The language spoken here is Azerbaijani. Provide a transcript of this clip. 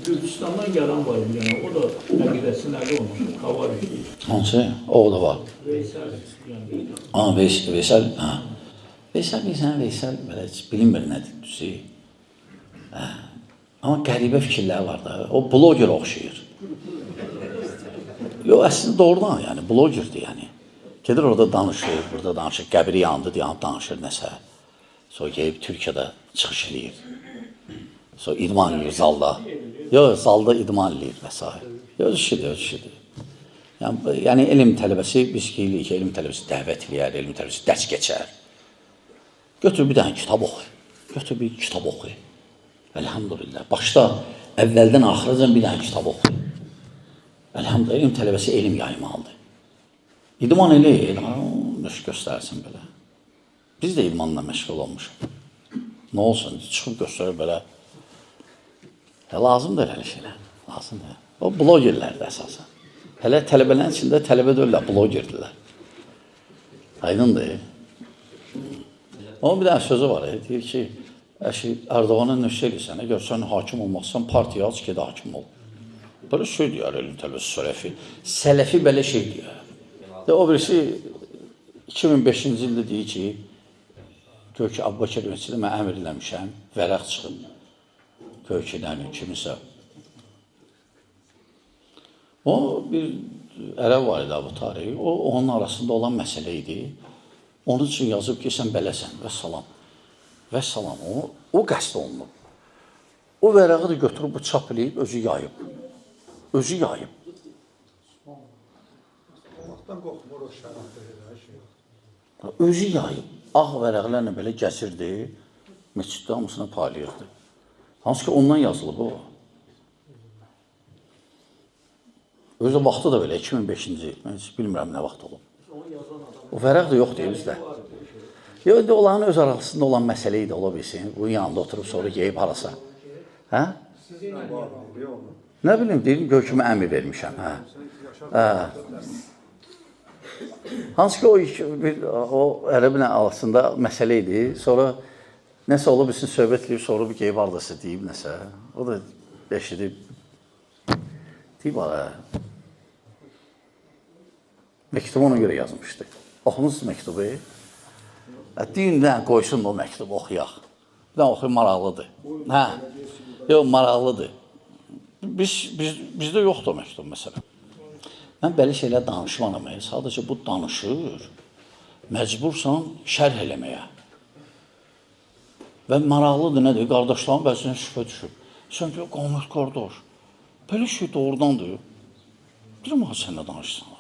Gürcistandan gelen var bir yana, o da əqidəsi nədir onun? Xavaric deyil. Hansı? O da var. Veysel. Yəni, Aa, Veysel, ha. Veysel belə heç bilinmir nədir düzü. Amma qəribə fikirlər var da. O bloger oxşayır. Yox, əslində doğrudan, yəni, blogerdir, yəni. Gedir orada danışır, burada danışır, qəbri yandı, danışır nəsə. Sonra gelib Türkiyədə çıxış eləyir. Sonra idman eləyir zalda. Yox, zalda idman eləyir və s. Öz işidir. Yəni, elm tələbəsi, biz deyirik ki, elm tələbəsi dəvət eləyər, elm tələbəsi dərs keçər. Götür bir dənə kitab oxu. Elhamdülillah. Başda əvvəldən axıracan bir dənə kitab oxu. Elhamdülillah, elm tələbəsi elm yaymalıdır. İdman eləyir, nöş göstərsin belə. Biz də idmanla məşğul olmuşuq. Nə olsun, çıxıb göstərir belə. Lazımdır elə şeylər, lazımdır. O blogerlərdir əsasən. Hələ tələbələrin içində tələbə deyirlər, blogerdirlər. Aydındır. Onun bir dənə sözü var, deyir ki, Erdoğan'a nöşə edirsən, əgər sən hakim olmaqsan, partiya aç ki, hakim ol. Böyle şey deyər, elm tələbəsi sələfi. Sələfi belə şey deyər. O birisi 2005-ci ildə deyir ki, gör ki, Abbaqir Üniversitesi'ndə mən əmr eləmişəm, vərəq çıxıb. Gör ki, kiminsə. O, bir ərəb var idi bu tarihi, o, onun arasında olan məsələ idi. Onun üçün yazıb ki, sən beləsən, və salam. Və salam, o qəsd olunub. O vərəqı da götürüb, bu çap eləyib, özü yayıb. Özü yayıb. Ağ vərəqlərlə belə gəzirdi, məsciddə hamısını paylayırdı. Hansı ki, ondan yazılıb o. Özü vaxtı da belə, 2005-ci il, mən heç bilmirəm nə vaxt olub. O vərəq də yoxdur bizdə. Yox, onların öz arasında olan məsələ idi, ola bilsin. Bunun yanında oturub, sonra yeyib harasa. Hə? Nə bilim, deyim, hökümə əmr vermişəm. Hansı ki, o ərəblə arasında məsələ idi. Sonra nəsə ola bilsin, söhbət edib, sonra bir yeyib haradasa deyib nəsə. O da eşidib. Deyib, məktubu ona görə yazmışdı. Oxunuz məktubu. Deyindən qoysun o məktubu, oxuyaq. Bir dənə oxuyub, maraqlıdır. Yox, maraqlıdır. Bizdə yoxdur o məktub, məsələn. Mən belə şeylər danışmaram, sadəcə bu danışır, məcbursan şərh eləməyə. Və maraqlıdır, nədir? Qardaşların bəzindən şübhə düşür. Sən ki, qamət qardaş, belə şey doğrudandır. Bilmə, sən nə danışsan.